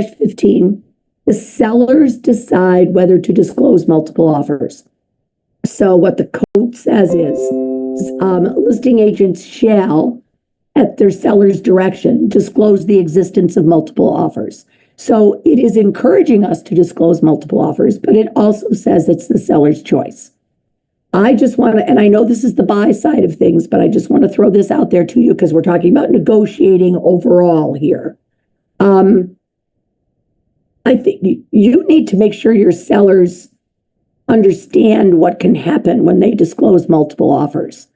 15, the sellers decide whether to disclose multiple offers. So what the code says is, listing agents shall, at their seller's direction, disclose the existence of multiple offers. So it is encouraging us to disclose multiple offers, but it also says it's the seller's choice. I just want to, and I know this is the buy side of things, but I just want to throw this out there to you because we're talking about negotiating overall here. I think you need to make sure your sellers understand what can happen when they disclose multiple offers.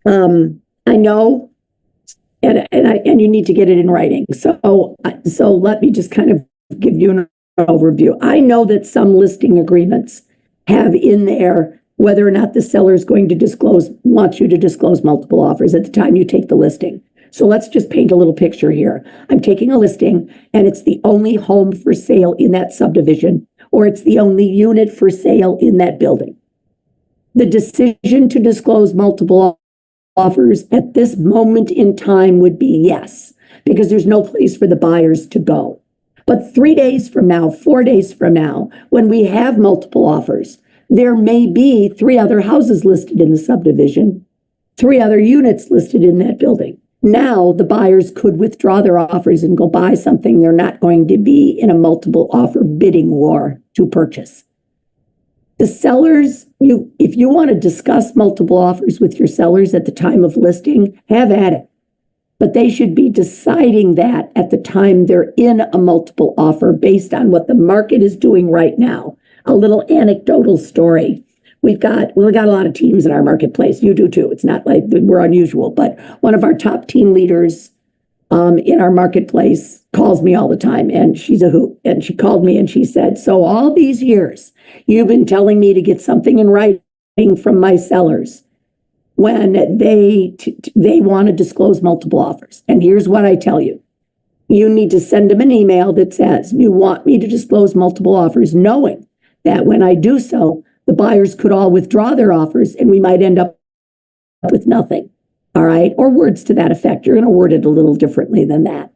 I know, and you need to get it in writing. So let me just kind of give you an overview. I know that some listing agreements have in there whether or not the seller is going to wants you to disclose multiple offers at the time you take the listing. So let's just paint a little picture here. I'm taking a listing and it's the only home for sale in that subdivision, or it's the only unit for sale in that building. The decision to disclose multiple offers at this moment in time would be yes, because there's no place for the buyers to go. But 3 days from now, 4 days from now, when we have multiple offers, there may be 3 other houses listed in the subdivision, 3 other units listed in that building. Now the buyers could withdraw their offers and go buy something. They're not going to be in a multiple offer bidding war to purchase. The sellers, if you want to discuss multiple offers with your sellers at the time of listing, have at it. But they should be deciding that at the time they're in a multiple offer based on what the market is doing right now. A little anecdotal story. We've got a lot of teams in our marketplace. You do too. It's not like we're unusual, but one of our top team leaders in our marketplace calls me all the time, and she's a hoot. And she called me and she said, so all these years, you've been telling me to get something in writing from my sellers when they want to disclose multiple offers. And here's what I tell you. You need to send them an email that says, you want me to disclose multiple offers, knowing that when I do so, the buyers could all withdraw their offers and we might end up with nothing. All right. Or words to that effect. You're going to word it a little differently than that.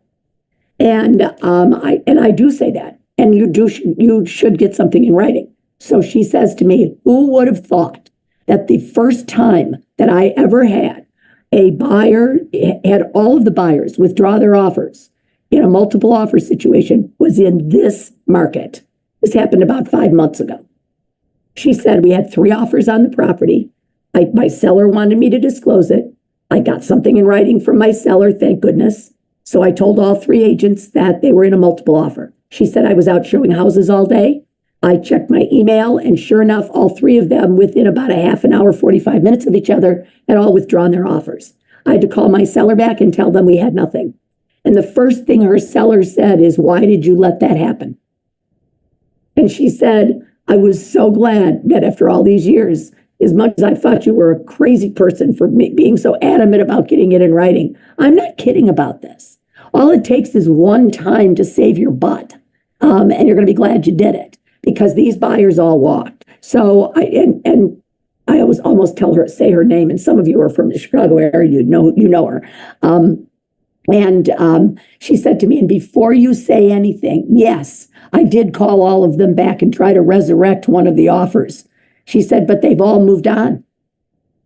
And I do say that. And you should get something in writing. So she says to me, who would have thought that the first time that I ever had a buyer, had all of the buyers withdraw their offers in a multiple offer situation was in this market. This happened about 5 months ago. She said we had 3 offers on the property. My seller wanted me to disclose it. I got something in writing from my seller, thank goodness. So I told all 3 agents that they were in a multiple offer. She said I was out showing houses all day. I checked my email, and sure enough, all 3 of them within about a half an hour, 45 minutes of each other, had all withdrawn their offers. I had to call my seller back and tell them we had nothing. And the first thing her seller said is, why did you let that happen? And she said, I was so glad that after all these years, as much as I thought you were a crazy person for being so adamant about getting it in writing, I'm not kidding about this. All it takes is one time to save your butt. And you're going to be glad you did it because these buyers all walked. So I almost say her name, and some of you are from the Chicago area, you know her. She said to me, and before you say anything, yes, I did call all of them back and try to resurrect one of the offers. She said, but they've all moved on.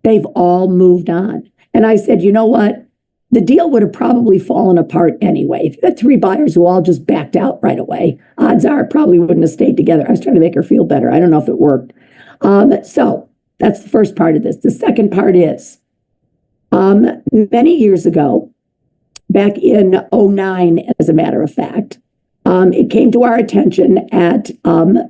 They've all moved on. And I said, you know what? The deal would have probably fallen apart anyway. If you had 3 buyers who all just backed out right away, odds are it probably wouldn't have stayed together. I was trying to make her feel better. I don't know if it worked. So that's the first part of this. The second part is, many years ago, back in 2009, as a matter of fact, it came to our attention at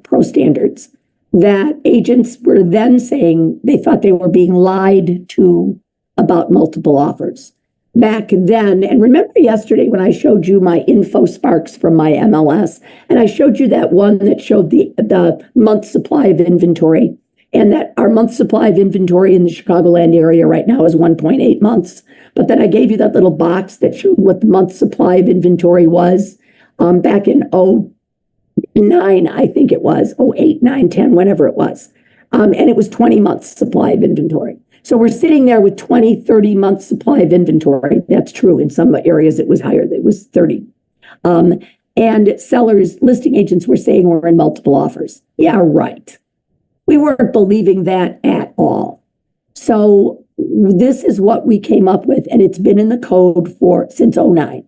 Pro Standards that agents were then saying they thought they were being lied to about multiple offers. Back then, and remember yesterday when I showed you my info sparks from my MLS, and I showed you that one that showed the month supply of inventory, and that our month supply of inventory in the Chicagoland area right now is 1.8 months. But then I gave you that little box that showed what the month supply of inventory was back in 2009, I think it was, 2008, 9, 10, whenever it was. And it was 20 months supply of inventory. So we're sitting there with 20, 30 months supply of inventory. That's true. In some areas, it was higher. It was 30. And listing agents were saying we're in multiple offers. Yeah, right. We weren't believing that at all. So this is what we came up with, and it's been in the code since '09.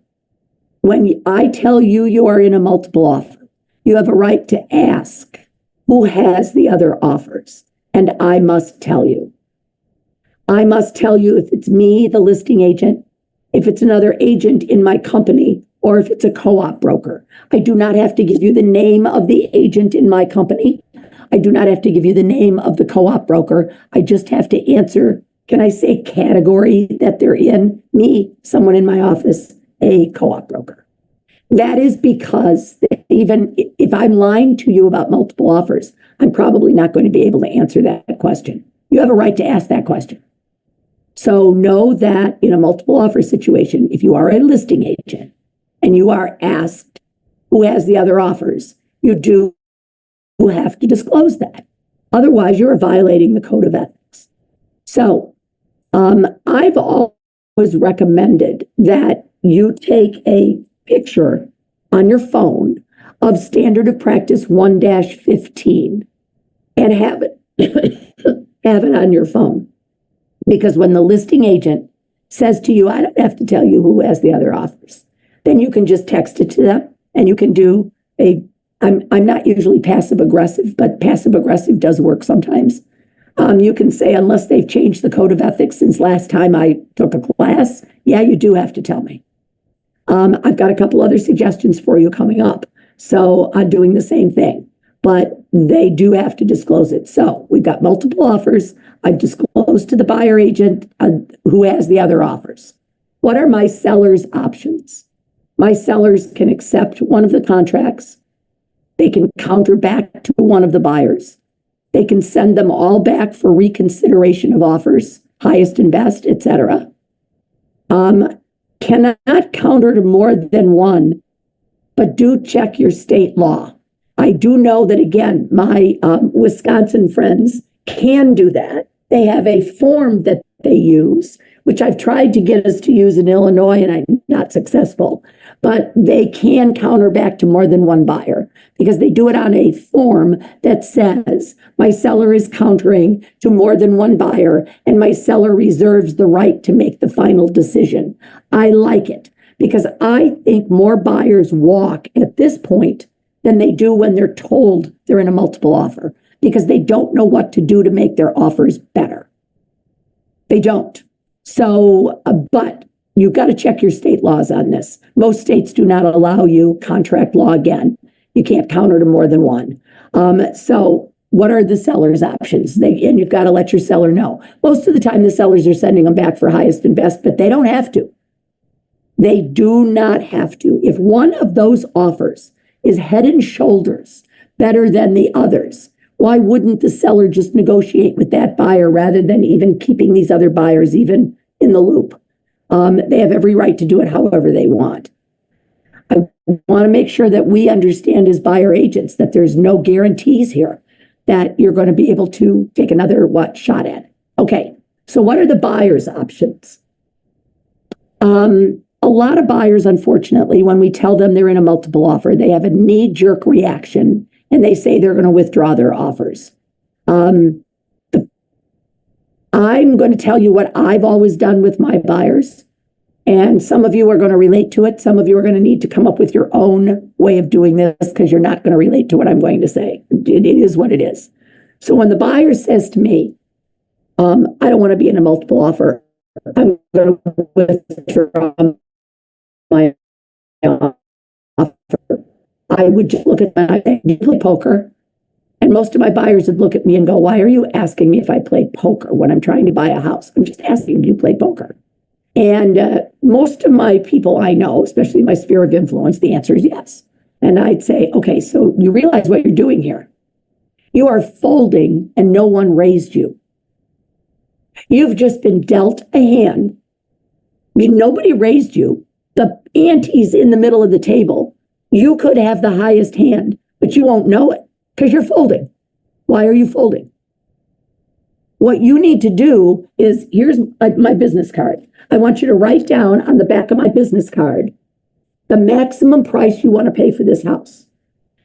When I tell you you are in a multiple offer, you have a right to ask who has the other offers, and I must tell you. I must tell you if it's me, the listing agent, if it's another agent in my company, or if it's a co-op broker. I do not have to give you the name of the agent in my company. I do not have to give you the name of the co-op broker. I just have to answer, can I say category that they're in? Me, someone in my office, a co-op broker. That is because even if I'm lying to you about multiple offers, I'm probably not going to be able to answer that question. You have a right to ask that question. So know that in a multiple offer situation, if you are a listing agent and you are asked who has the other offers, you do have to disclose that. Otherwise, you're violating the code of ethics. So I've always recommended that you take a picture on your phone of standard of practice 1-15 and have it on your phone. Because when the listing agent says to you, I don't have to tell you who has the other offers, then you can just text it to them and you can do I'm not usually passive aggressive, but passive aggressive does work sometimes. You can say, unless they've changed the code of ethics since last time I took a class, yeah, you do have to tell me. I've got a couple other suggestions for you coming up. So I'm doing the same thing, but they do have to disclose it. So we've got multiple offers. I've disclosed to the buyer agent who has the other offers. What are my seller's options? My sellers can accept one of the contracts. They can counter back to one of the buyers. They can send them all back for reconsideration of offers, highest and best, etc. Cannot counter to more than one, but do check your state law. I do know that, again, my Wisconsin friends can do that. They have a form that they use, which I've tried to get us to use in Illinois, and I'm not successful. But they can counter back to more than one buyer because they do it on a form that says, my seller is countering to more than one buyer, and my seller reserves the right to make the final decision. I like it because I think more buyers walk at this point than they do when they're told they're in a multiple offer because they don't know what to do to make their offers better. They don't. So, but you've got to check your state laws on this. Most states do not allow you contract law again. You can't counter to more than one. So what are the seller's options? And you've got to let your seller know. Most of the time, the sellers are sending them back for highest and best, but they don't have to. They do not have to. If one of those offers is head and shoulders better than the others, why wouldn't the seller just negotiate with that buyer rather than even keeping these other buyers even in the loop? They have every right to do it however they want. I want to make sure that we understand as buyer agents that there's no guarantees here that you're going to be able to take another shot at it. Okay, so what are the buyer's options? A lot of buyers, unfortunately, when we tell them they're in a multiple offer, they have a knee-jerk reaction and they say they're going to withdraw their offers. I'm going to tell you what I've always done with my buyers. And some of you are going to relate to it. Some of you are going to need to come up with your own way of doing this because you're not going to relate to what I'm going to say. It is what it is. So when the buyer says to me, I don't want to be in a multiple offer, I'm going to withdraw my offer, I would just look at my, do you play poker? And most of my buyers would look at me and go, why are you asking me if I play poker when I'm trying to buy a house? I'm just asking, do you play poker? And most of my people I know, especially my sphere of influence, the answer is yes. And I'd say, okay, so you realize what you're doing here. You are folding and no one raised you. You've just been dealt a hand. I mean, nobody raised you. The ante's in the middle of the table. You could have the highest hand, but you won't know it because you're folding. Why are you folding? What you need to do is, here's my business card. I want you to write down on the back of my business card the maximum price you want to pay for this house.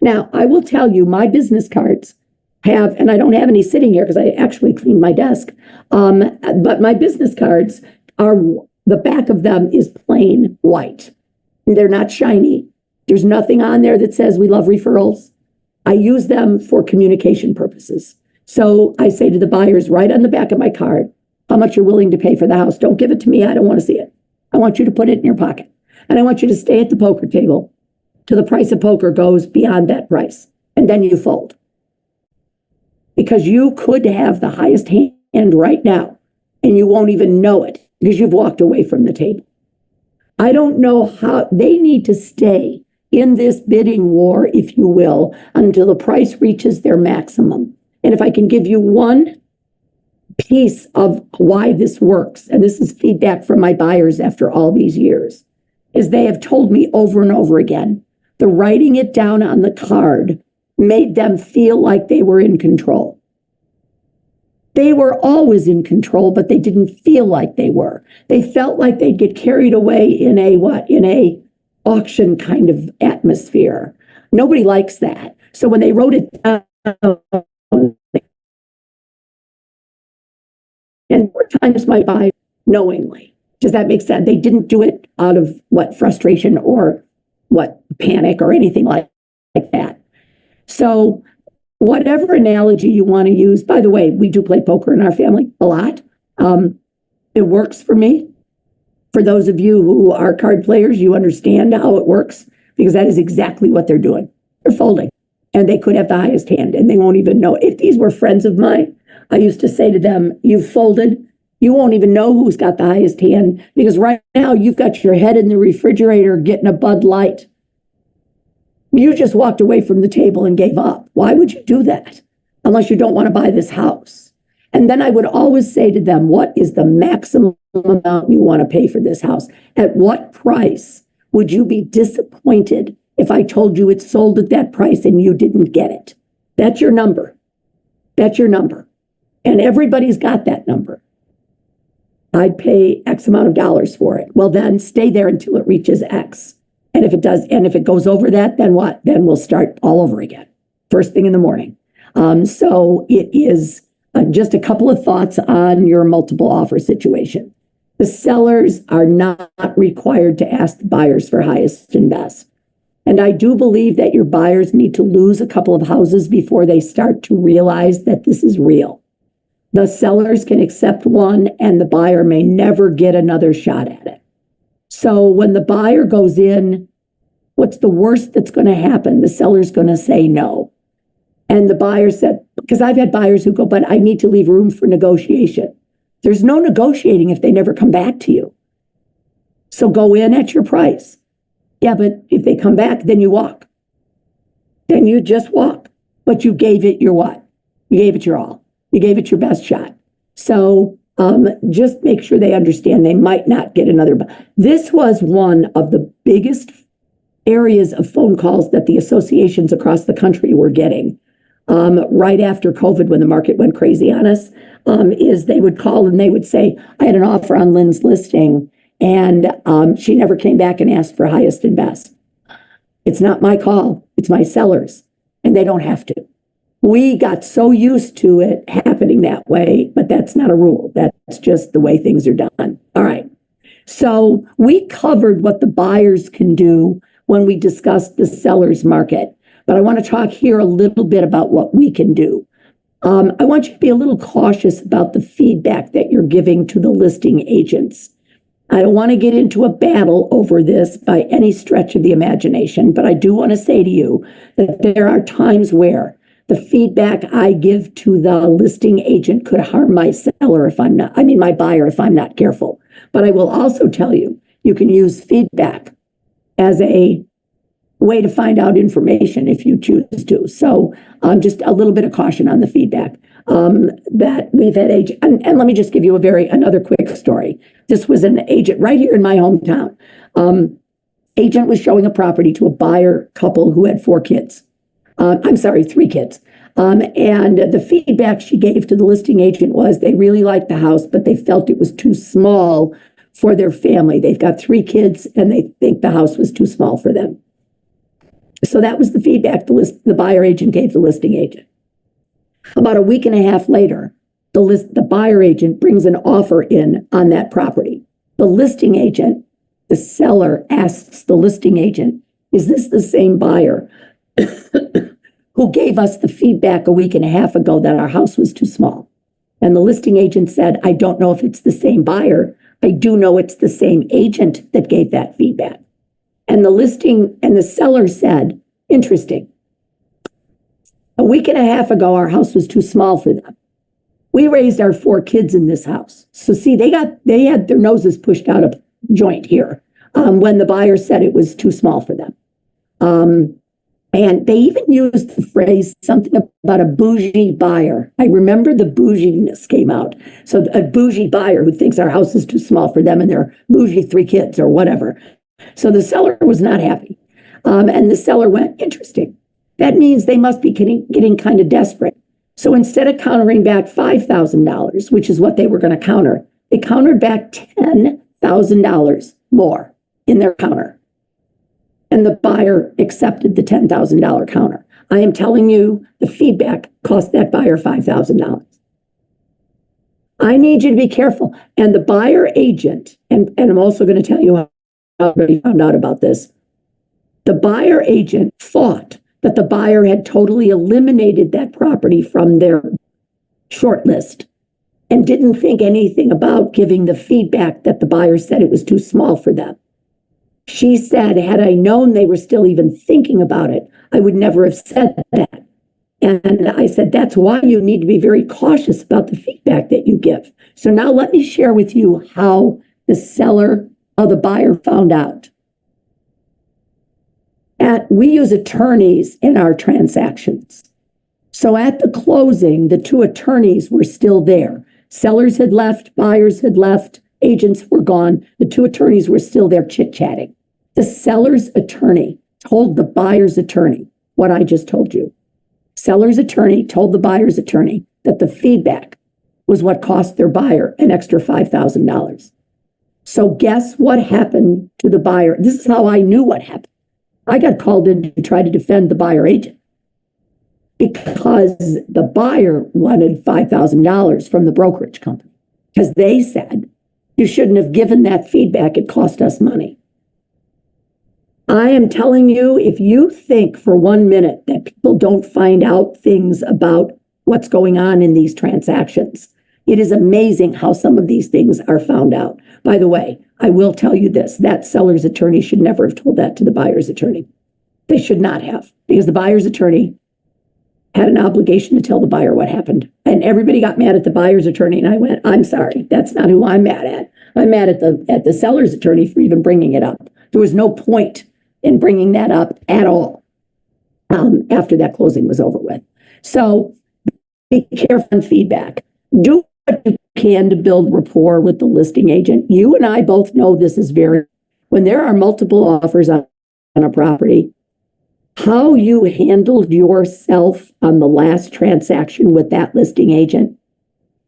Now, I will tell you, my business cards have, and I don't have any sitting here because I actually cleaned my desk, but my business cards are, the back of them is plain white. They're not shiny. There's nothing on there that says we love referrals. I use them for communication purposes. So I say to the buyers right on the back of my card, how much you're willing to pay for the house. Don't give it to me. I don't want to see it. I want you to put it in your pocket. And I want you to stay at the poker table till the price of poker goes beyond that price. And then you fold. Because you could have the highest hand right now, and you won't even know it because you've walked away from the table. I don't know how they need to stay in this bidding war, if you will, until the price reaches their maximum. And if I can give you one piece of why this works, and this is feedback from my buyers after all these years, is they have told me over and over again, the writing it down on the card made them feel like they were in control. They were always in control, but they didn't feel like they were. They felt like they'd get carried away in a auction kind of atmosphere. Nobody likes that. So when they wrote it down, and more times my buy knowingly. Does that make sense? They didn't do it out of frustration or panic or anything like that. So whatever analogy you want to use, by the way, we do play poker in our family a lot. It works for me. For those of you who are card players, you understand how it works because that is exactly what they're doing. They're folding and they could have the highest hand and they won't even know. If these were friends of mine, I used to say to them, you've folded. You won't even know who's got the highest hand because right now you've got your head in the refrigerator getting a Bud Light. You just walked away from the table and gave up. Why would you do that? Unless you don't want to buy this house. And then I would always say to them, what is the maximum amount you want to pay for this house? At what price would you be disappointed if I told you it sold at that price and you didn't get it? That's your number. That's your number. And everybody's got that number. I'd pay X amount of dollars for it. Well, then stay there until it reaches X. And if it does, and if it goes over that, then what? Then we'll start all over again, first thing in the morning. So it is just a couple of thoughts on your multiple offer situation. The sellers are not required to ask the buyers for highest and best. And I do believe that your buyers need to lose a couple of houses before they start to realize that this is real. The sellers can accept one and the buyer may never get another shot at it. So when the buyer goes in, what's the worst that's going to happen? The seller's going to say no. And the buyer said, because I've had buyers who go, but I need to leave room for negotiation. There's no negotiating if they never come back to you. So go in at your price. Yeah, but if they come back, then you walk. Then you just walk. But you gave it your what? You gave it your all. You gave it your best shot. So just make sure they understand they might not get another. This was one of the biggest areas of phone calls that the associations across the country were getting right after COVID when the market went crazy on us, is they would call and they would say, I had an offer on Lynn's listing and she never came back and asked for highest and best. It's not my call. It's my sellers and they don't have to. We got so used to it happening that way, but that's not a rule. That's just the way things are done. All right. So we covered what the buyers can do when we discussed the seller's market, but I want to talk here a little bit about what we can do. I want you to be a little cautious about the feedback that you're giving to the listing agents. I don't want to get into a battle over this by any stretch of the imagination, but I do want to say to you that there are times where the feedback I give to the listing agent could harm my seller my buyer if I'm not careful. But I will also tell you, you can use feedback as a way to find out information if you choose to. So just a little bit of caution on the feedback that we've had agent. And let me just give you another quick story. This was an agent right here in my hometown. Agent was showing a property to a buyer couple who had 3 kids. And the feedback she gave to the listing agent was they really liked the house, but they felt it was too small for their family. They've got 3 kids and they think the house was too small for them. So that was the feedback the buyer agent gave the listing agent. About a week and a half later, the buyer agent brings an offer in on that property. The listing agent, the seller, asks the listing agent, is this the same buyer who gave us the feedback a week and a half ago that our house was too small? And the listing agent said, I don't know if it's the same buyer. I do know it's the same agent that gave that feedback. And the seller said, interesting. A week and a half ago, our house was too small for them. We raised our 4 kids in this house. So see, they had their noses pushed out of joint here when the buyer said it was too small for them. And they even used the phrase something about a bougie buyer. I remember the bouginess came out. So a bougie buyer who thinks our house is too small for them and their bougie 3 kids or whatever. So the seller was not happy. And the seller went, interesting. That means they must be getting kind of desperate. So instead of countering back $5,000, which is what they were going to counter, they countered back $10,000 more in their counter. And the buyer accepted the $10,000 counter. I am telling you, the feedback cost that buyer $5,000. I need you to be careful. And the buyer agent, and I'm also going to tell you how I found out about this. The buyer agent thought that the buyer had totally eliminated that property from their short list and didn't think anything about giving the feedback that the buyer said it was too small for them. She said, had I known they were still even thinking about it, I would never have said that. And I said, that's why you need to be very cautious about the feedback that you give. So now let me share with you how the buyer found out. We use attorneys in our transactions. So at the closing, the 2 attorneys were still there. Sellers had left, buyers had left, agents were gone. The 2 attorneys were still there chit-chatting. The seller's attorney told the buyer's attorney what I just told you. Seller's attorney told the buyer's attorney that the feedback was what cost their buyer an extra $5,000. So guess what happened to the buyer? This is how I knew what happened. I got called in to try to defend the buyer agent because the buyer wanted $5,000 from the brokerage company because they said, you shouldn't have given that feedback. It cost us money. I am telling you, if you think for 1 minute that people don't find out things about what's going on in these transactions, it is amazing how some of these things are found out. By the way, I will tell you this, that seller's attorney should never have told that to the buyer's attorney. They should not have, because the buyer's attorney had an obligation to tell the buyer what happened. And everybody got mad at the buyer's attorney. And I went, I'm sorry, that's not who I'm mad at. I'm mad at the seller's attorney for even bringing it up. There was no point in bringing that up at all after that closing was over with. So be careful on feedback. Do what you can to build rapport with the listing agent. You and I both know this is when there are multiple offers on a property, how you handled yourself on the last transaction with that listing agent,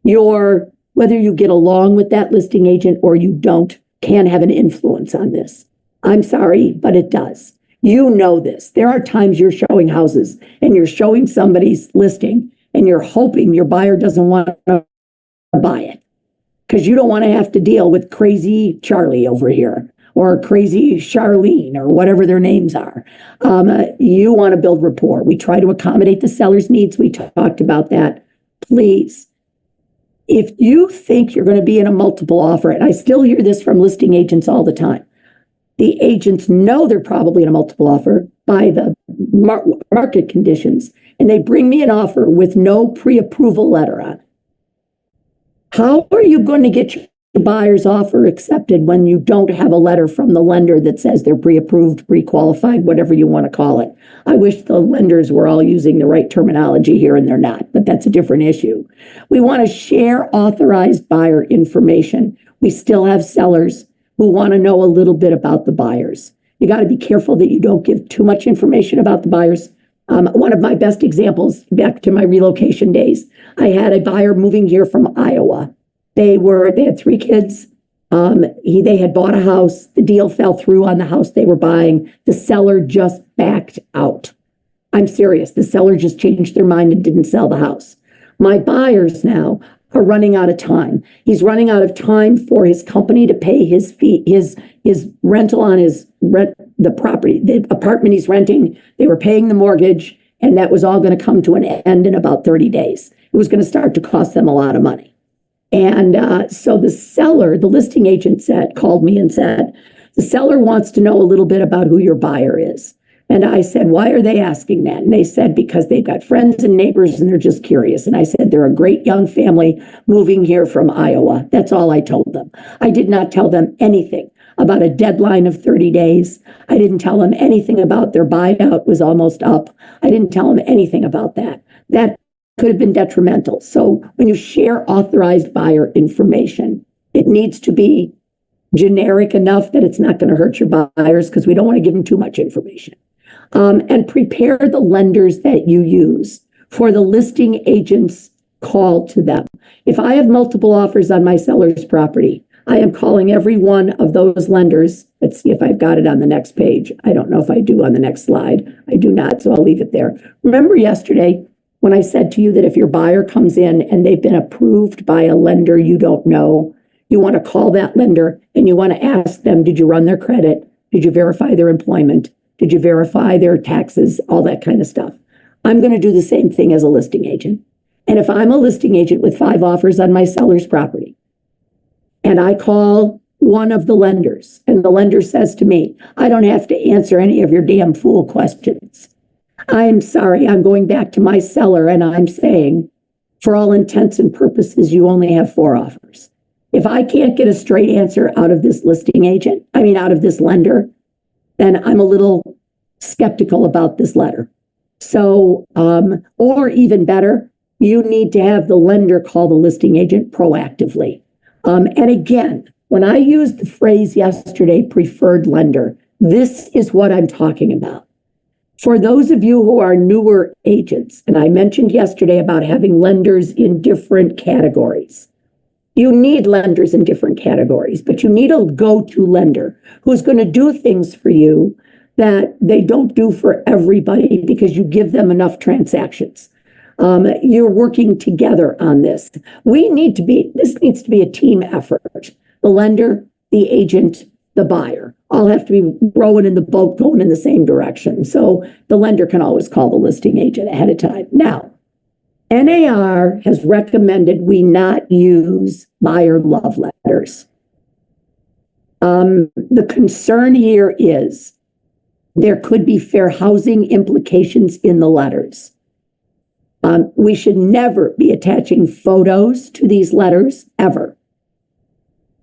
whether you get along with that listing agent or you don't, can have an influence on this. I'm sorry, but it does. You know this. There are times you're showing houses and you're showing somebody's listing and you're hoping your buyer doesn't want to buy it because you don't want to have to deal with crazy Charlie over here or crazy Charlene or whatever their names are. You want to build rapport. We try to accommodate the seller's needs. We talked about that. Please, if you think you're going to be in a multiple offer, and I still hear this from listing agents all the time, the agents know they're probably in a multiple offer by the market conditions, and they bring me an offer with no pre-approval letter on it. How are you going to get your buyer's offer accepted when you don't have a letter from the lender that says they're pre-approved, pre-qualified, whatever you want to call it? I wish the lenders were all using the right terminology here, and they're not, but that's a different issue. We want to share authorized buyer information. We still have sellers who want to know a little bit about the buyers. You got to be careful that you don't give too much information about the buyers. One of my best examples, back to my relocation days, I had a buyer moving here from Iowa. They had 3 kids. They had bought a house. The deal fell through on the house they were buying. The seller just backed out. I'm serious. The seller just changed their mind and didn't sell the house. My buyers now are running out of time. He's running out of time for his company to pay his fee, his rental on the property, the apartment he's renting. They were paying the mortgage, and that was all going to come to an end in about 30 days. It was going to start to cost them a lot of money. And so the seller, the listing agent called me and said, the seller wants to know a little bit about who your buyer is. And I said, why are they asking that? And they said, because they've got friends and neighbors and they're just curious. And I said, they're a great young family moving here from Iowa. That's all I told them. I did not tell them anything about a deadline of 30 days. I didn't tell them anything about their buyout was almost up. I didn't tell them anything about that. That could have been detrimental. So when you share authorized buyer information, it needs to be generic enough that it's not going to hurt your buyers, because we don't want to give them too much information. And prepare the lenders that you use for the listing agent's call to them. If I have multiple offers on my seller's property, I am calling every one of those lenders. Let's see if I've got it on the next page. I don't know if I do on the next slide. I do not, so I'll leave it there. Remember yesterday when I said to you that if your buyer comes in and they've been approved by a lender you don't know, you want to call that lender and you want to ask them, did you run their credit? Did you verify their employment? Did you verify their taxes? All that kind of stuff. I'm going to do the same thing as a listing agent. And if I'm a listing agent with 5 offers on my seller's property, and I call one of the lenders, and the lender says to me, I don't have to answer any of your damn fool questions. I'm sorry, I'm going back to my seller and I'm saying, for all intents and purposes, you only have 4 offers. If I can't get a straight answer out of this listing agent, out of this lender, then I'm a little skeptical about this letter. So, or even better, you need to have the lender call the listing agent proactively. And again, when I used the phrase yesterday, preferred lender, this is what I'm talking about. For those of you who are newer agents, and I mentioned yesterday about having lenders in different categories. You need lenders in different categories, but you need a go-to lender who's going to do things for you that they don't do for everybody because you give them enough transactions. You're working together on this. This needs to be a team effort. The lender, the agent, the buyer all have to be rowing in the boat, going in the same direction. So the lender can always call the listing agent ahead of time. Now, NAR has recommended we not use buyer love letters. The concern here is there could be fair housing implications in the letters. We should never be attaching photos to these letters, ever.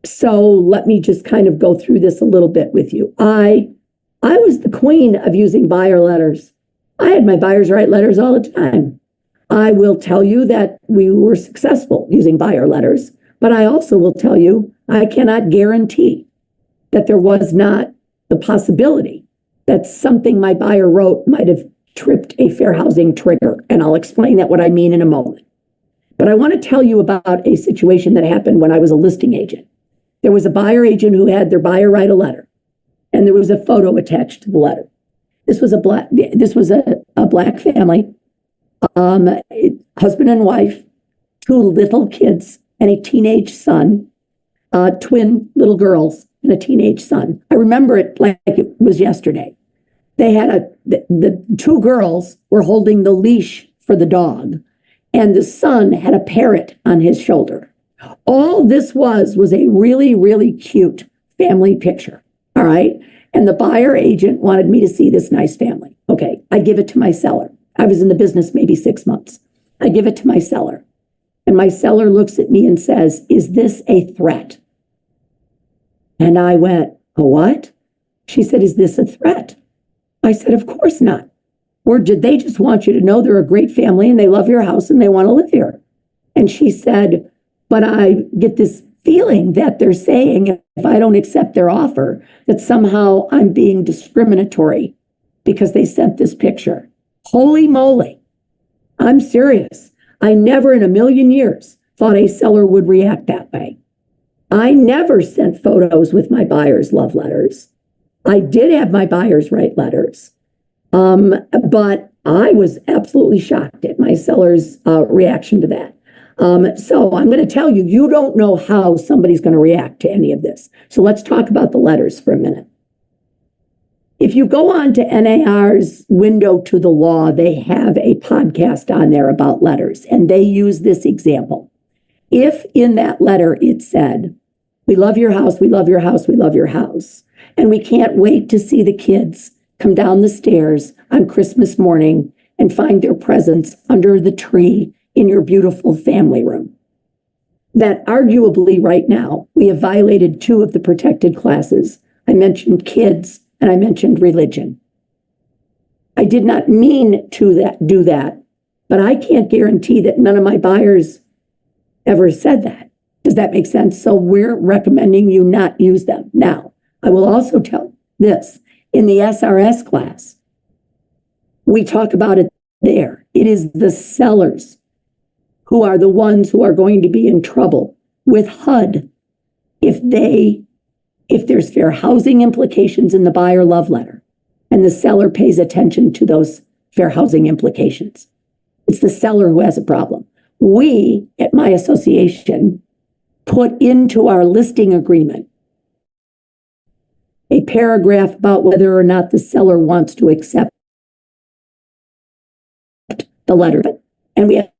So let me just kind of go through this a little bit with you. I was the queen of using buyer letters. I had my buyers write letters all the time. I will tell you that we were successful using buyer letters, but I also will tell you I cannot guarantee that there was not the possibility that something my buyer wrote might have tripped a fair housing trigger. And I'll explain what I mean in a moment. But I want to tell you about a situation that happened when I was a listing agent. There was a buyer agent who had their buyer write a letter, and there was a photo attached to the letter. This was a black family, husband and wife, 2 little kids, and a teenage son, twin little girls and a teenage son. I remember it like it was yesterday. They had the 2 girls were holding the leash for the dog, and the son had a parrot on his shoulder. All this was a really, really cute family picture. All right. And the buyer agent wanted me to see this nice family. Okay. I give it to my seller. I was in the business maybe 6 months. I give it to my seller. And my seller looks at me and says, is this a threat? And I went, a what? She said, is this a threat? I said, of course not. Or did they just want you to know they're a great family and they love your house and they want to live here? And she said, but I get this feeling that they're saying if I don't accept their offer, that somehow I'm being discriminatory because they sent this picture. Holy moly. I'm serious. I never in a million years thought a seller would react that way. I never sent photos with my buyers' love letters. I did have my buyers write letters. But I was absolutely shocked at my seller's reaction to that. So I'm going to tell you, you don't know how somebody's going to react to any of this. So let's talk about the letters for a minute. If you go on to NAR's window to the law, they have a podcast on there about letters, and they use this example. If in that letter it said, "We love your house, we love your house, we love your house, and we can't wait to see the kids come down the stairs on Christmas morning and find their presents under the tree in your beautiful family room," that arguably right now we have violated two of the protected classes. I mentioned kids and I mentioned religion. I did not mean to do that, but I can't guarantee that none of my buyers ever said that. Does that make sense? So we're recommending you not use them. Now, I will also tell this. In the SRS class, we talk about it there. It is the sellers who are the ones who are going to be in trouble with HUD if there's fair housing implications in the buyer love letter and the seller pays attention to those fair housing implications. It's the seller who has a problem. We, at my association, put into our listing agreement a paragraph about whether or not the seller wants to accept the letter, and we have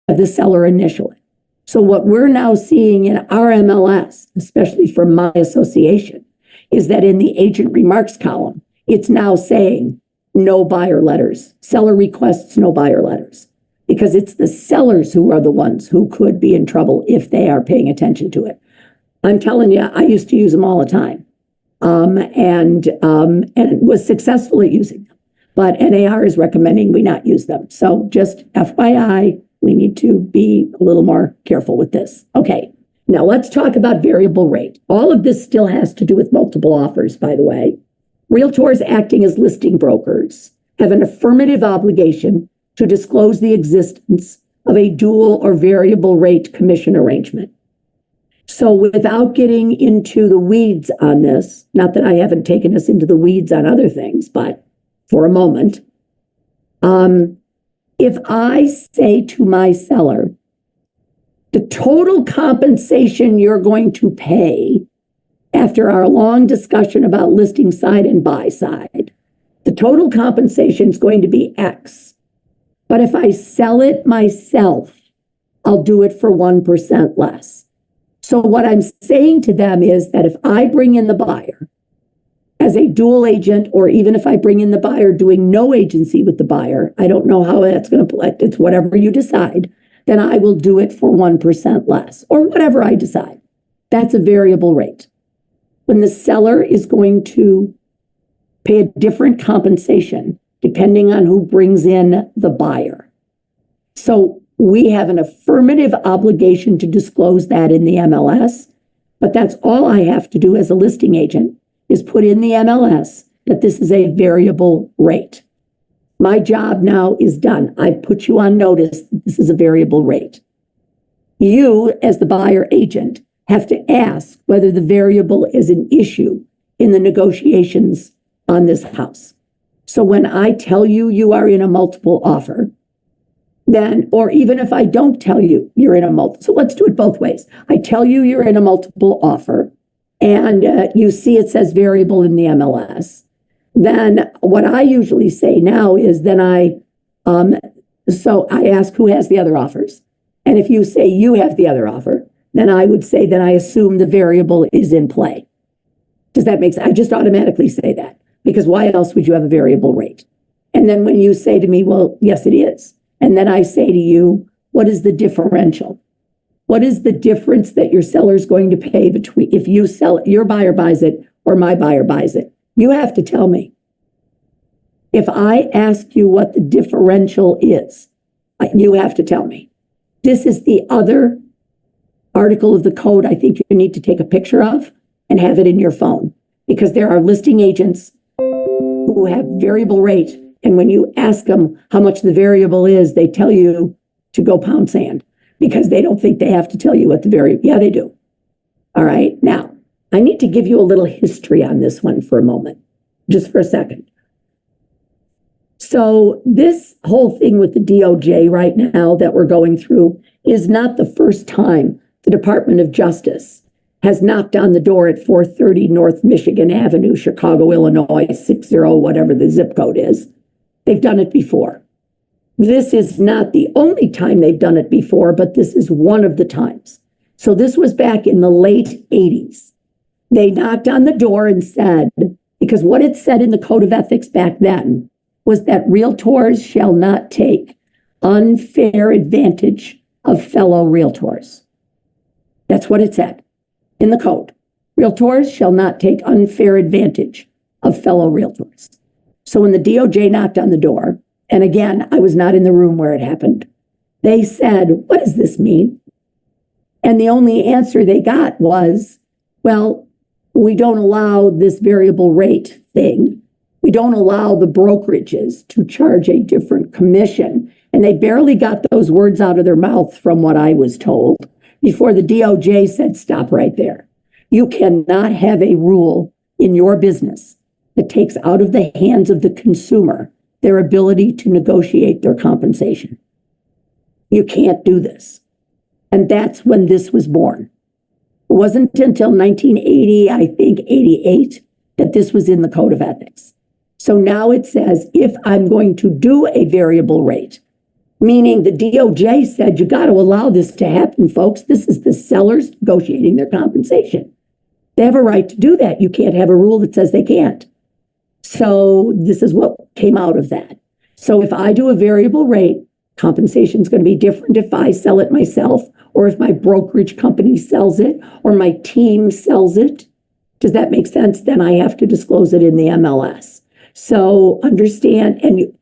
the seller initial it. So what we're now seeing in our MLS, especially from my association, is that in the agent remarks column, it's now saying no buyer letters, seller requests no buyer letters, because it's the sellers who are the ones who could be in trouble if they are paying attention to it. I'm telling you, I used to use them all the time. And was successful at using them. But NAR is recommending we not use them. So just FYI, we need to be a little more careful with this. Okay, now let's talk about variable rate. All of this still has to do with multiple offers, by the way. Realtors acting as listing brokers have an affirmative obligation to disclose the existence of a dual or variable rate commission arrangement. So without getting into the weeds on this, not that I haven't taken us into the weeds on other things, but for a moment, if I say to my seller, the total compensation you're going to pay after our long discussion about listing side and buy side, the total compensation is going to be X. But if I sell it myself, I'll do it for 1% less. So what I'm saying to them is that if I bring in the buyer as a dual agent, or even if I bring in the buyer doing no agency with the buyer, I don't know how that's going to play. It's whatever you decide, then I will do it for 1% less, or whatever I decide. That's a variable rate. When the seller is going to pay a different compensation depending on who brings in the buyer. So we have an affirmative obligation to disclose that in the MLS, but that's all I have to do as a listing agent is put in the MLS that this is a variable rate. My job now is done. I put you on notice that this is a variable rate. You, as the buyer agent, have to ask whether the variable is an issue in the negotiations on this house. So when I tell you you are in a multiple offer, then, or even if I don't tell you you're in a multiple, so let's do it both ways. I tell you you're in a multiple offer and you see it says variable in the MLS. Then what I usually say now is so I ask who has the other offers. And if you say you have the other offer, then I would say that I assume the variable is in play. Does that make sense? I just automatically say that because why else would you have a variable rate? And then when you say to me, well, yes, it is. And then I say to you, what is the differential? What is the difference that your seller is going to pay between if you sell it, your buyer buys it or my buyer buys it? You have to tell me. If I ask you what the differential is, you have to tell me. This is the other article of the code I think you need to take a picture of and have it in your phone because there are listing agents who have variable rate. And when you ask them how much the variable is, they tell you to go pound sand because they don't think they have to tell you what the variable, yeah, they do. All right. Now, I need to give you a little history on this one for a moment, just for a second. So this whole thing with the DOJ right now that we're going through is not the first time the Department of Justice has knocked on the door at 430 North Michigan Avenue, Chicago, Illinois, 60, whatever the zip code is. They've done it before. This is not the only time they've done it before, but this is one of the times. So this was back in the late 80s. They knocked on the door and said, because what it said in the Code of Ethics back then was that realtors shall not take unfair advantage of fellow realtors. That's what it said in the code. Realtors shall not take unfair advantage of fellow realtors. So when the DOJ knocked on the door, and again, I was not in the room where it happened, they said, what does this mean? And the only answer they got was, well, we don't allow this variable rate thing. We don't allow the brokerages to charge a different commission. And they barely got those words out of their mouth, from what I was told, before the DOJ said, stop right there. You cannot have a rule in your business that takes out of the hands of the consumer their ability to negotiate their compensation. You can't do this. And that's when this was born. It wasn't until 1980, I think 88, that this was in the Code of Ethics. So now it says, if I'm going to do a variable rate, meaning the DOJ said, you got to allow this to happen, folks. This is the sellers negotiating their compensation. They have a right to do that. You can't have a rule that says they can't. So this is what came out of that. So if I do a variable rate, compensation is going to be different if I sell it myself, or if my brokerage company sells it, or my team sells it. Does that make sense? Then I have to disclose it in the MLS. So understand, and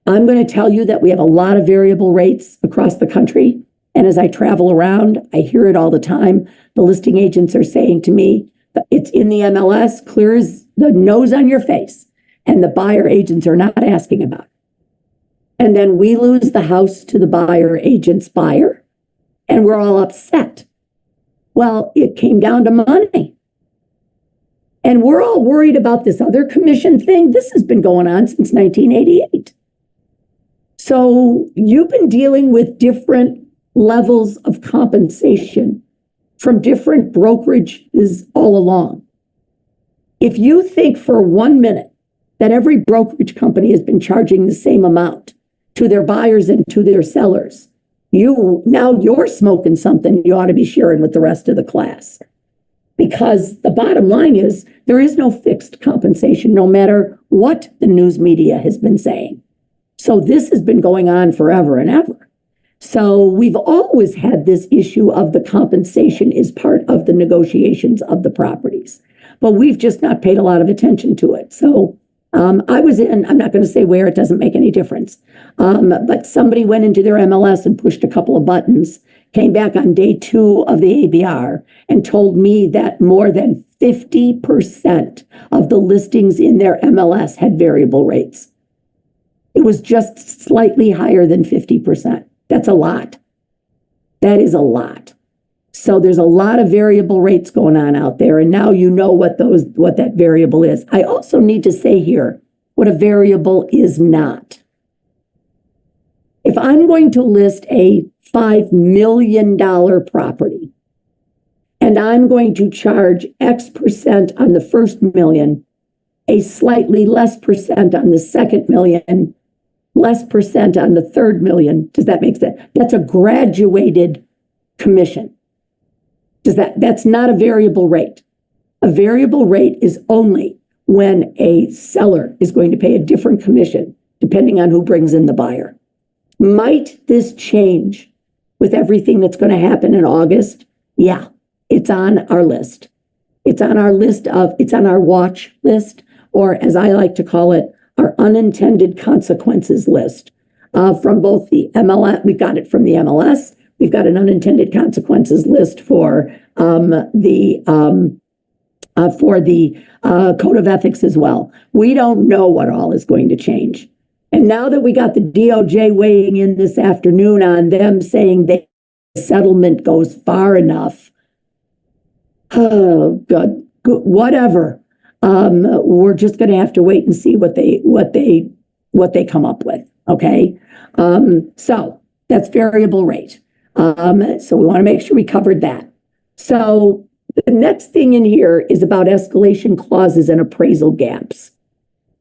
I'm going to tell you that we have a lot of variable rates across the country. And as I travel around, I hear it all the time. The listing agents are saying to me, it's in the MLS, clear as the nose on your face. And the buyer agents are not asking about it. And then we lose the house to the buyer agent's buyer, and we're all upset. Well, it came down to money. And we're all worried about this other commission thing. This has been going on since 1988. So you've been dealing with different levels of compensation from different brokerages all along. If you think for 1 minute that every brokerage company has been charging the same amount to their buyers and to their sellers, you're smoking something you ought to be sharing with the rest of the class. Because the bottom line is there is no fixed compensation, no matter what the news media has been saying. So this has been going on forever and ever. So we've always had this issue of the compensation is part of the negotiations of the properties, but we've just not paid a lot of attention to it. So I was in, I'm not going to say where, it doesn't make any difference. But somebody went into their MLS and pushed a couple of buttons, came back on day 2 of the ABR and told me that more than 50% of the listings in their MLS had variable rates. It was just slightly higher than 50%. That's a lot. That is a lot. So there's a lot of variable rates going on out there. And now you know what that variable is. I also need to say here what a variable is not. If I'm going to list a $5 million property and I'm going to charge X% on the first million, a slightly less percent on the second million, less percent on the third million, does that make sense? That's a graduated commission. That's not a variable rate. A variable rate is only when a seller is going to pay a different commission depending on who brings in the buyer. Might this change with everything that's going to happen in August? Yeah, it's on our list. It's on our watch list, or as I like to call it, our unintended consequences list. From both the MLS, we got it from the MLS. We've got an unintended consequences list for the Code of Ethics as well. We don't know what all is going to change. And now that we got the DOJ weighing in this afternoon on them saying the settlement goes far enough, Oh, good, whatever. We're just going to have to wait and see what they come up with. Okay. So that's variable rate. So we want to make sure we covered that. So the next thing in here is about escalation clauses and appraisal gaps.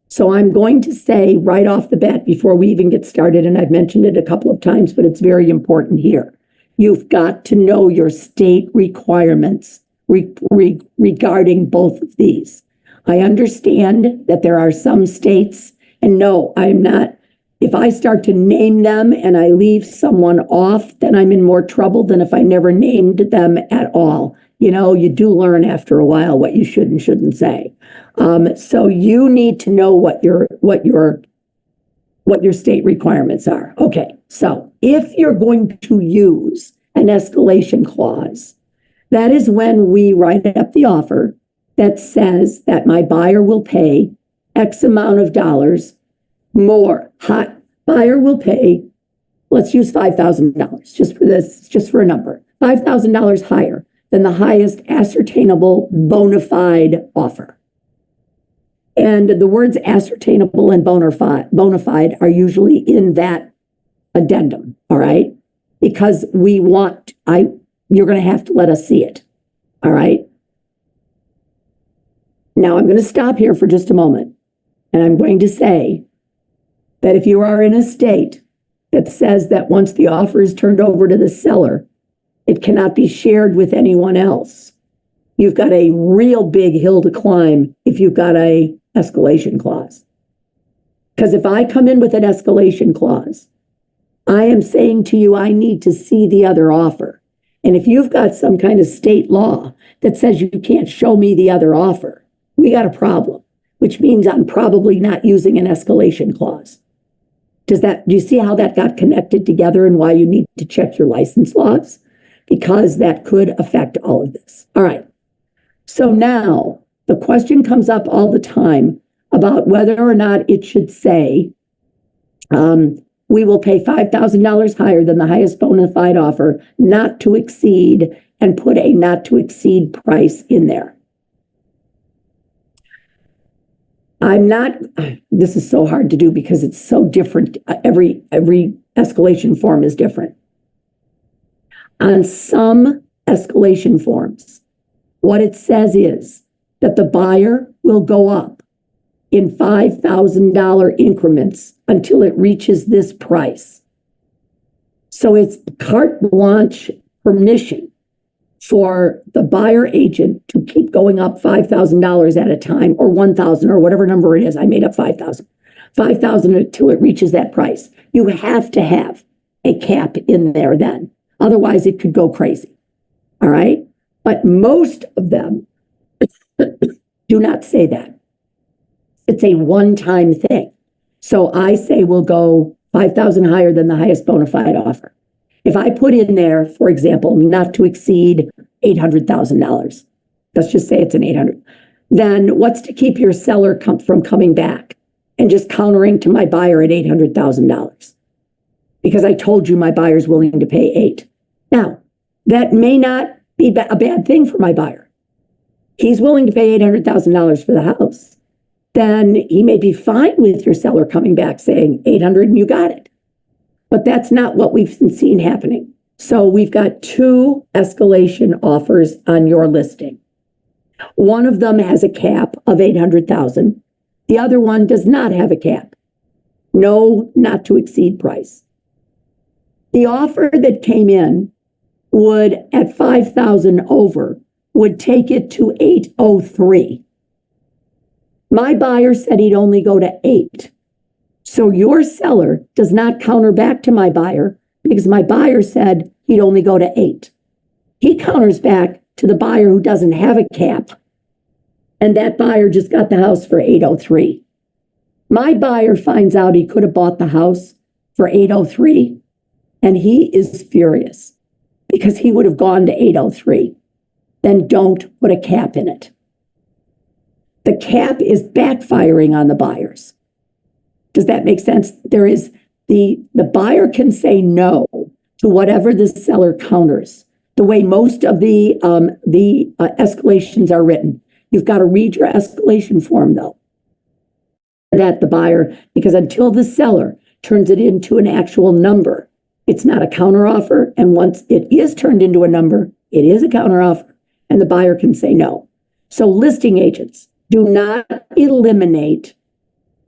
So I'm going to say right off the bat before we even get started, and I've mentioned it a couple of times, but it's very important here. You've got to know your state requirements regarding both of these. I understand that there are some states, and no, I'm not. If I start to name them and I leave someone off, then I'm in more trouble than if I never named them at all. You know, you do learn after a while what you should and shouldn't say. So you need to know what your state requirements are. Okay, so if you're going to use an escalation clause, that is when we write up the offer that says that my buyer will pay X amount of dollars more. Buyer will pay, let's use $5,000 just for this, just for a number, $5,000 higher than the highest ascertainable bona fide offer. And the words ascertainable and bona fide are usually in that addendum, all right? Because you're going to have to let us see it, all right? Now I'm going to stop here for just a moment, and I'm going to say that if you are in a state that says that once the offer is turned over to the seller, it cannot be shared with anyone else, you've got a real big hill to climb if you've got a escalation clause. Because if I come in with an escalation clause, I am saying to you, I need to see the other offer. And if you've got some kind of state law that says you can't show me the other offer, we got a problem, which means I'm probably not using an escalation clause. Do you see how that got connected together and why you need to check your license laws? Because that could affect all of this. All right. So now the question comes up all the time about whether or not it should say, we will pay $5,000 higher than the highest bona fide offer, not to exceed, and put a not to exceed price in there. This is so hard to do because it's so different. Every escalation form is different. On some escalation forms, what it says is that the buyer will go up in $5,000 increments until it reaches this price. So it's carte blanche permission for the buyer agent to keep going up $5,000 at a time, or $1,000, or whatever number it is. I made up $5,000 until it reaches that price. You have to have a cap in there then. Otherwise, it could go crazy. All right. But most of them do not say that. It's a one-time thing. So I say we'll go $5,000 higher than the highest bona fide offer. If I put in there, for example, not to exceed $800,000, let's just say it's an 800, then what's to keep your seller from coming back and just countering to my buyer at $800,000? Because I told you my buyer's willing to pay $8,000. Now, that may not be a bad thing for my buyer. He's willing to pay $800,000 for the house. Then he may be fine with your seller coming back saying $800,000 and you got it. But that's not what we've seen happening. So we've got two escalation offers on your listing. One of them has a cap of $800,000. The other one does not have a cap. No, not to exceed price. The offer that came in would, at $5,000 over, would take it to $803,000. My buyer said he'd only go to $8,000. So your seller does not counter back to my buyer because my buyer said he'd only go to $8,000. He counters back to the buyer who doesn't have a cap, and that buyer just got the house for $803,000. My buyer finds out he could have bought the house for $803,000, and he is furious because he would have gone to $803,000. Then don't put a cap in it. The cap is backfiring on the buyers. Does that make sense? There is the buyer can say no to whatever the seller counters. the way most of the escalations are written. You've got to read your escalation form, though, that the buyer, because until the seller turns it into an actual number, it's not a counteroffer. And once it is turned into a number, it is a counteroffer, and the buyer can say no. So listing agents, do not eliminate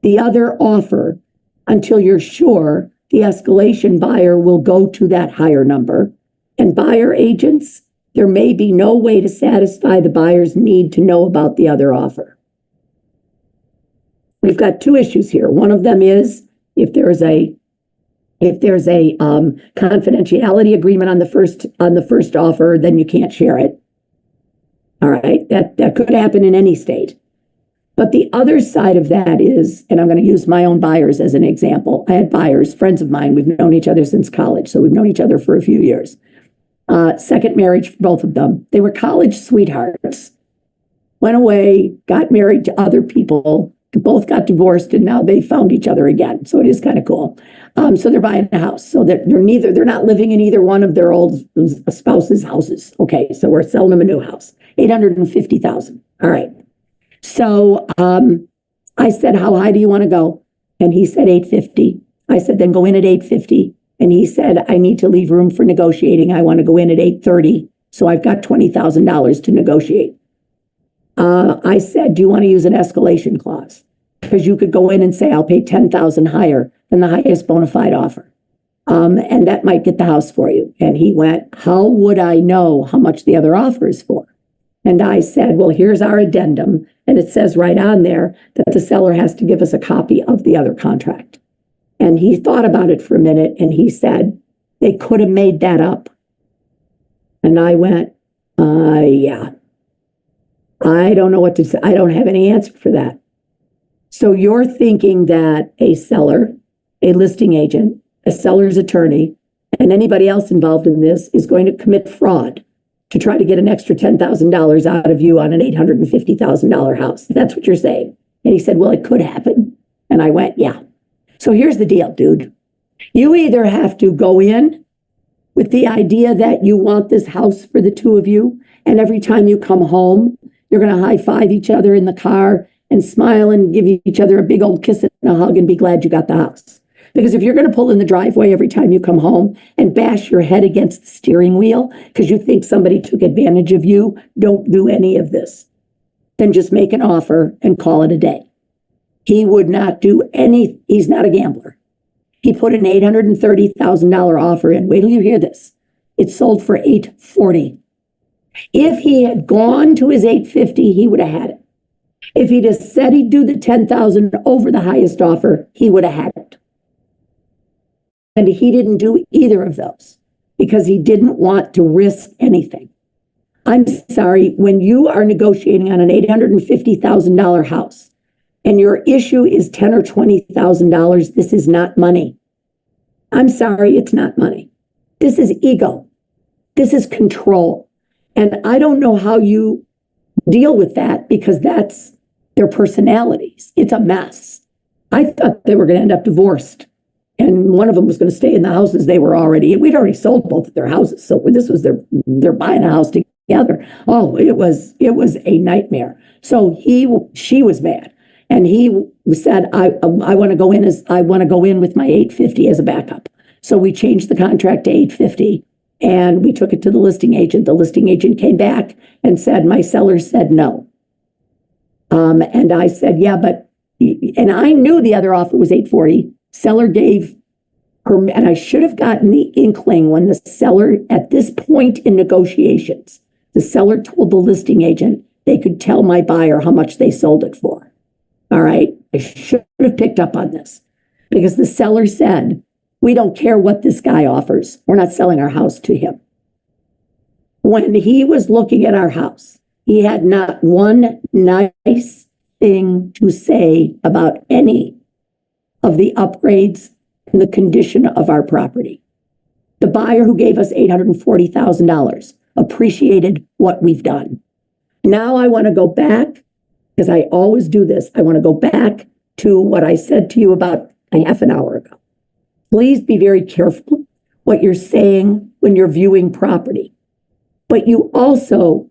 the other offer until you're sure the escalation buyer will go to that higher number. And buyer agents, there may be no way to satisfy the buyer's need to know about the other offer. We've got two issues here. One of them is if there's a confidentiality agreement on the first offer, then you can't share it. All right, that could happen in any state. But the other side of that is, and I'm going to use my own buyers as an example. I had buyers, friends of mine, we've known each other since college, so we've known each other for a few years. Second marriage for both of them. They were college sweethearts, went away, got married to other people, both got divorced, and now they found each other again. So it is kind of cool. So they're buying a house. So they're not living in either one of their old spouses' houses. Okay, so we're selling them a new house, $850,000. All right. So I said, how high do you want to go? And he said $850,000. I said, then go in at $850,000. And he said, I need to leave room for negotiating. I want to go in at $830,000. So I've got $20,000 to negotiate. I said, do you want to use an escalation clause? Because you could go in and say, I'll pay $10,000 higher than the highest bona fide offer. And that might get the house for you. And he went, how would I know how much the other offer is for? And I said, well, here's our addendum. And it says right on there that the seller has to give us a copy of the other contract. And he thought about it for a minute and he said, they could have made that up. And I went, yeah. I don't know what to say. I don't have any answer for that. So you're thinking that a seller, a listing agent, a seller's attorney, and anybody else involved in this is going to commit fraud to try to get an extra $10,000 out of you on an $850,000 house. That's what you're saying. And he said, well, it could happen. And I went, yeah. So here's the deal, dude. You either have to go in with the idea that you want this house for the two of you, and every time you come home, you're going to high five each other in the car and smile and give each other a big old kiss and a hug and be glad you got the house. Because if you're going to pull in the driveway every time you come home and bash your head against the steering wheel because you think somebody took advantage of you, don't do any of this. Then just make an offer and call it a day. He would not do any, he's not a gambler. He put an $830,000 offer in. Wait till you hear this. It sold for $840,000. If he had gone to his $850,000, he would have had it. If he'd have said he'd do the $10,000 over the highest offer, he would have had it. And he didn't do either of those because he didn't want to risk anything. I'm sorry, when you are negotiating on an $850,000 house and your issue is $10,000 or $20,000, this is not money. I'm sorry, it's not money. This is ego. This is control. And I don't know how you deal with that because that's their personalities. It's a mess. I thought they were going to end up divorced. And one of them was going to stay in the houses they were already, we'd already sold both of their houses. So this was they're buying a house together. Oh, it was a nightmare. So she was mad. And he said, I want to go in with my $850,000 as a backup. So we changed the contract to $850,000 and we took it to the listing agent. The listing agent came back and said, my seller said no. And I said, yeah, and I knew the other offer was $840,000. Seller gave her, and I should have gotten the inkling when the seller, at this point in negotiations, the seller told the listing agent they could tell my buyer how much they sold it for. All right. I should have picked up on this because the seller said, we don't care what this guy offers. We're not selling our house to him. When he was looking at our house, he had not one nice thing to say about any of the upgrades and the condition of our property. The buyer who gave us $840,000 appreciated what we've done. Now I want to go back, because I always do this. I want to go back to what I said to you about a half an hour ago. Please be very careful what you're saying when you're viewing property. but you also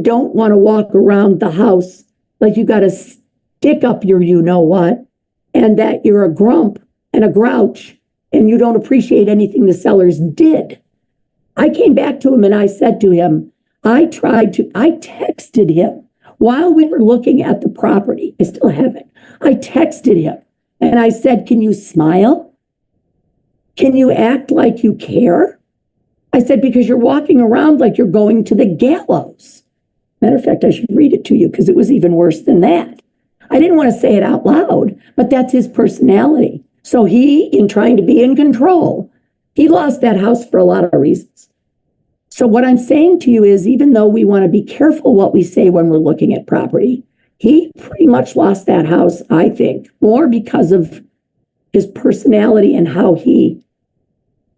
don't want to walk around the house like you got to stick up your you-know-what, and that you're a grump and a grouch and you don't appreciate anything the sellers did. I came back to him and I said to him, I texted him while we were looking at the property. I still have it. I texted him and I said, can you smile? Can you act like you care? I said, because you're walking around like you're going to the gallows. Matter of fact, I should read it to you because it was even worse than that. I didn't want to say it out loud, but that's his personality. So he, in trying to be in control, he lost that house for a lot of reasons. So what I'm saying to you is, even though we want to be careful what we say when we're looking at property, he pretty much lost that house, I think, more because of his personality and how he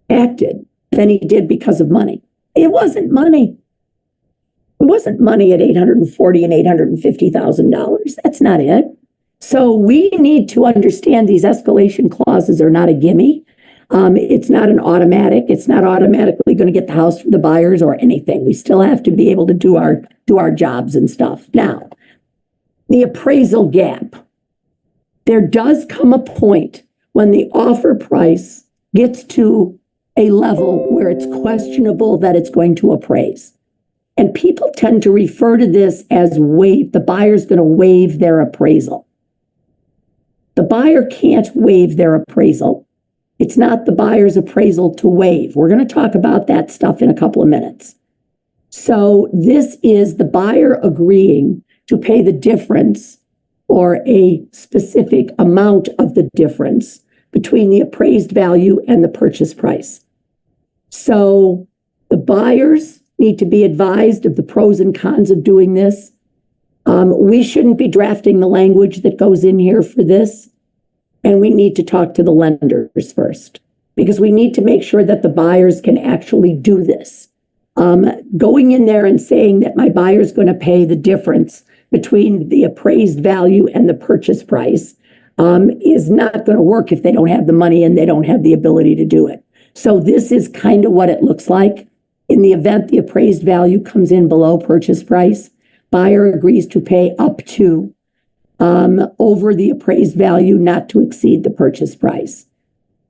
acted than he did because of money. It wasn't money. It wasn't money at $840,000 and $850,000. That's not it. So we need to understand these escalation clauses are not a gimme. It's not an automatic. It's not automatically going to get the house from the buyers or anything. We still have to be able to do our jobs and stuff. Now, the appraisal gap. There does come a point when the offer price gets to a level where it's questionable that it's going to appraise. And people tend to refer to this as the buyer's going to waive their appraisal. The buyer can't waive their appraisal. It's not the buyer's appraisal to waive. We're going to talk about that stuff in a couple of minutes. So this is the buyer agreeing to pay the difference or a specific amount of the difference between the appraised value and the purchase price. So the buyers need to be advised of the pros and cons of doing this. We shouldn't be drafting the language that goes in here for this. And we need to talk to the lenders first, because we need to make sure that the buyers can actually do this. Going in there and saying that my buyer's going to pay the difference between the appraised value and the purchase price is not going to work if they don't have the money and they don't have the ability to do it. So this is kind of what it looks like. In the event the appraised value comes in below purchase price, buyer agrees to pay up to over the appraised value, not to exceed the purchase price.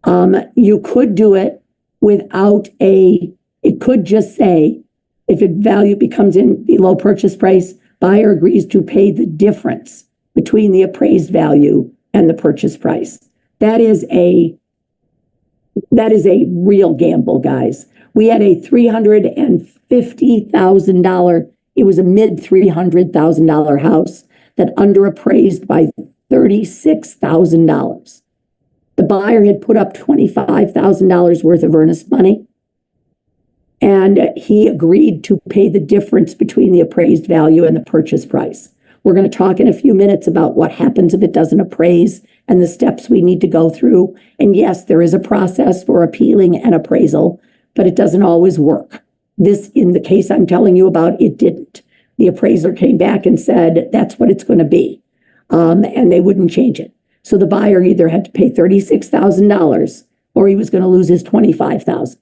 You could do it without it could just say, if a value becomes in below purchase price, buyer agrees to pay the difference between the appraised value and the purchase price. That is a real gamble, guys. We had a $350,000, it was a mid $300,000 house that underappraised by $36,000. The buyer had put up $25,000 worth of earnest money, and he agreed to pay the difference between the appraised value and the purchase price. We're going to talk in a few minutes about what happens if it doesn't appraise and the steps we need to go through. And yes, there is a process for appealing an appraisal, but it doesn't always work. This, in the case I'm telling you about, it didn't. The appraiser came back and said, that's what it's going to be. And they wouldn't change it. So the buyer either had to pay $36,000 or he was going to lose his $25,000.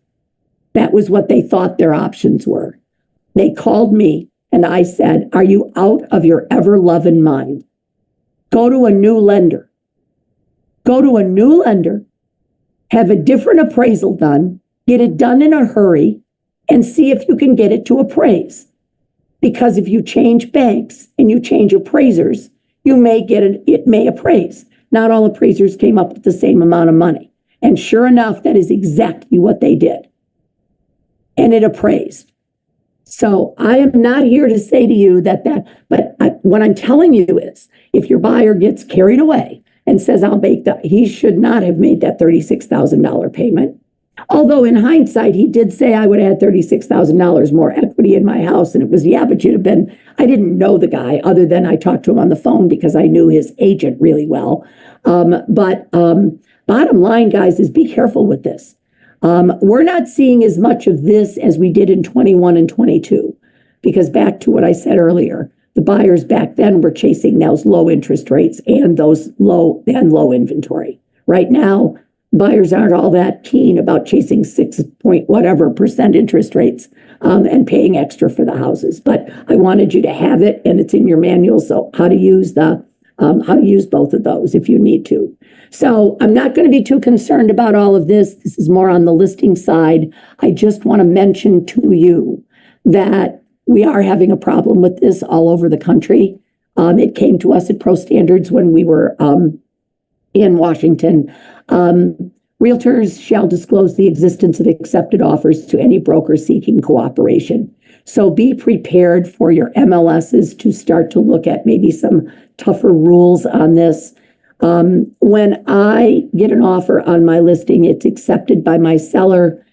That was what they thought their options were. They called me and I said, are you out of your ever-loving mind? Go to a new lender. Go to a new lender, have a different appraisal done, get it done in a hurry, and see if you can get it to appraise. Because if you change banks and you change appraisers, you may get it may appraise. Not all appraisers came up with the same amount of money. And sure enough, that is exactly what they did. And it appraised. So I am not here to say to you what I'm telling you is, if your buyer gets carried away and says, he should not have made that $36,000 payment. Although in hindsight, he did say I would have had $36,000 more equity in my house. And it was, yeah, but you'd have been, I didn't know the guy other than I talked to him on the phone because I knew his agent really well. But bottom line, guys, is be careful with this. We're not seeing as much of this as we did in 21 and 22, because back to what I said earlier, the buyers back then were chasing those low interest rates and those low inventory. Right now, buyers aren't all that keen about chasing 6 point whatever % interest rates. and paying extra for the houses. But I wanted you to have it, and it's in your manual, so how to use both of those if you need to. So I'm not going to be too concerned about all of this. This is more on the listing side. I just want to mention to you that we are having a problem with this all over the country. It came to us at Pro Standards when we were in Washington. Realtors shall disclose the existence of accepted offers to any broker seeking cooperation. So be prepared for your MLSs to start to look at maybe some tougher rules on this. When I get an offer on my listing, it's accepted by my seller,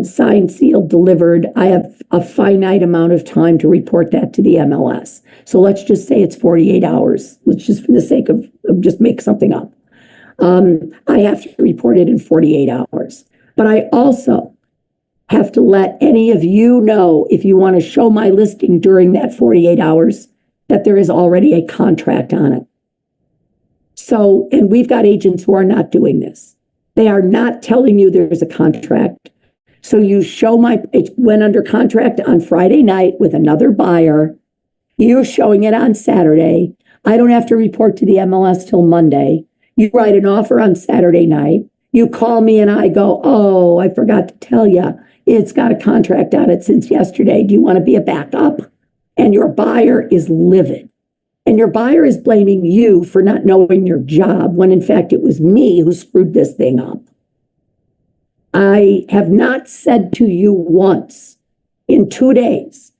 signed, sealed, delivered. I have a finite amount of time to report that to the MLS. So let's just say it's 48 hours. Let's just, for the sake of just make something up. I have to report it in 48 hours. But I also have to let any of you know, if you want to show my listing during that 48 hours, that there is already a contract on it. So, and we've got agents who are not doing this. They are not telling you there's a contract. So you show it went under contract on Friday night with another buyer. You're showing it on Saturday. I don't have to report to the MLS till Monday. You write an offer on Saturday night. You call me and I go, oh, I forgot to tell you, it's got a contract on it since yesterday. Do you want to be a backup? And your buyer is livid. And your buyer is blaming you for not knowing your job when in fact it was me who screwed this thing up. I have not said to you once in 2 days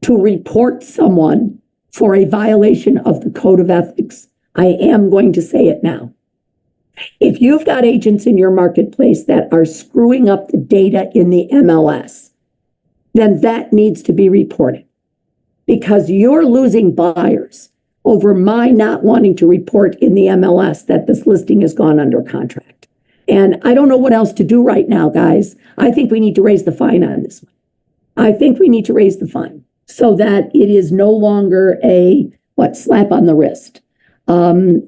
to report someone for a violation of the code of ethics. I am going to say it now. If you've got agents in your marketplace that are screwing up the data in the MLS, then that needs to be reported because you're losing buyers over my not wanting to report in the MLS that this listing has gone under contract. And I don't know what else to do right now, guys. I think we need to raise the fine on this one. I think we need to raise the fine so that it is no longer a slap on the wrist,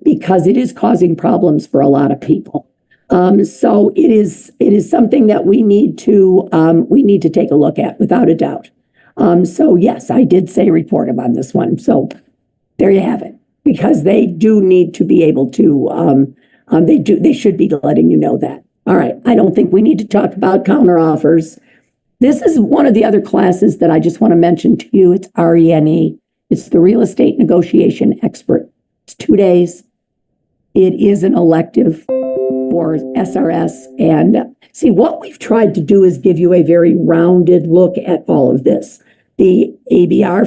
because it is causing problems for a lot of people. So it is something that we need to take a look at without a doubt. So yes, I did say report them on this one. So there you have it, because they do need to be able to, they should be letting you know that. All right. I don't think we need to talk about counter offers. This is one of the other classes that I just want to mention to you. It's RENE. It's the Real Estate Negotiation Expert. It's 2 days. It is an elective for SRS. And see, what we've tried to do is give you a very rounded look at all of this. The ABR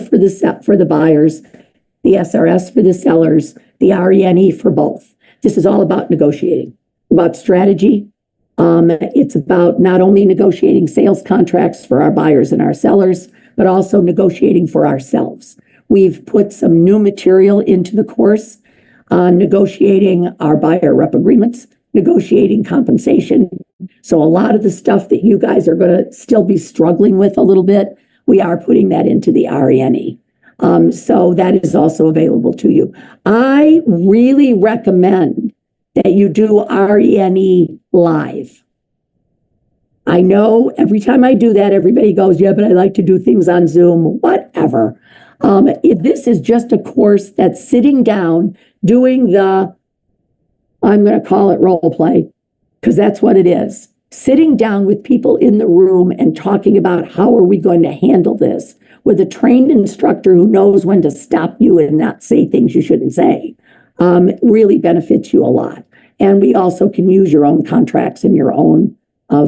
for the buyers, the SRS for the sellers, the RENE for both. This is all about negotiating, about strategy. It's about not only negotiating sales contracts for our buyers and our sellers, but also negotiating for ourselves. We've put some new material into the course on negotiating our buyer rep agreements, negotiating compensation. So a lot of the stuff that you guys are going to still be struggling with a little bit, we are putting that into the RENE. So that is also available to you. I really recommend that you do RENE live. I know every time I do that, everybody goes, yeah, but I like to do things on Zoom, whatever. This is just a course that's sitting down, doing I'm going to call it role play, because that's what it is. Sitting down with people in the room and talking about how are we going to handle this with a trained instructor who knows when to stop you and not say things you shouldn't say, really benefits you a lot. And we also can use your own contracts and your own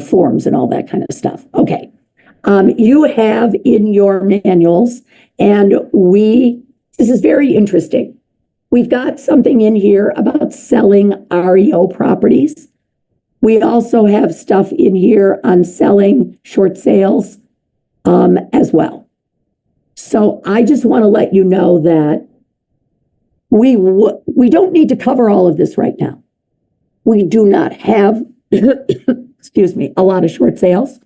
forms and all that kind of stuff. Okay. You have in your manuals, and this is very interesting. We've got something in here about selling REO properties. We also have stuff in here on selling short sales as well. So I just want to let you know that we don't need to cover all of this right now. We do not have, excuse me, a lot of short sales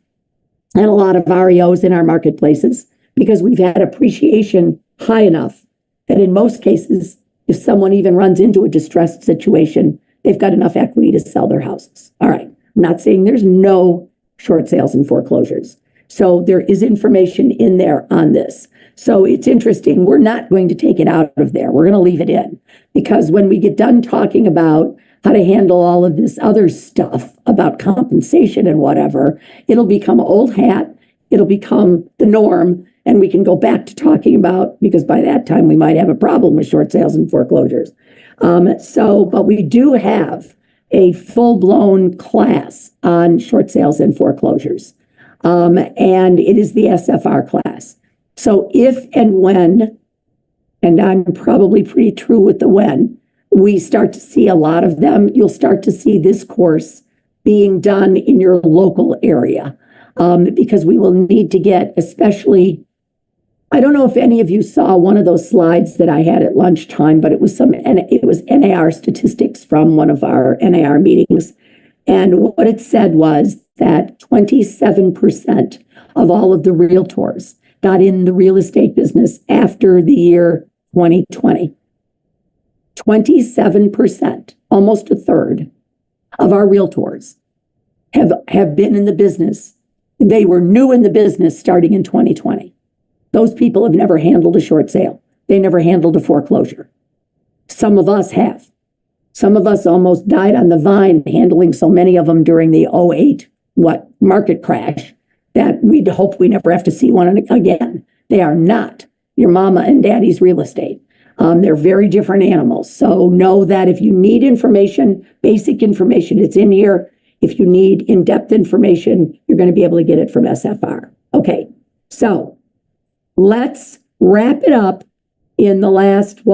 and a lot of REOs in our marketplaces because we've had appreciation high enough that in most cases, if someone even runs into a distressed situation, they've got enough equity to sell their houses. All right. I'm not saying there's no short sales and foreclosures. So there is information in there on this. So it's interesting. We're not going to take it out of there. We're going to leave it in, because when we get done talking about how to handle all of this other stuff about compensation and whatever, it'll become old hat. It'll become the norm. And we can go back to talking about, because by that time we might have a problem with short sales and foreclosures. But we do have a full-blown class on short sales and foreclosures. And it is the SFR class. So if and when, and I'm probably pretty true with the when, we start to see a lot of them, you'll start to see this course being done in your local area. Because we will need to get, especially, I don't know if any of you saw one of those slides that I had at lunchtime, but it was NAR statistics from one of our NAR meetings. And what it said was that 27% of all of the realtors got in the real estate business after the year 2020. 27%, almost a third of our realtors have been in the business. They were new in the business starting in 2020. Those people have never handled a short sale. They never handled a foreclosure. Some of us have. Some of us almost died on the vine handling so many of them during the '08 market crash that we'd hope we never have to see one again. They are not your mama and daddy's real estate. They're very different animals. So know that if you need information, basic information, it's in here. If you need in-depth information, you're going to be able to get it from SFR. Okay, so let's wrap it up in the last,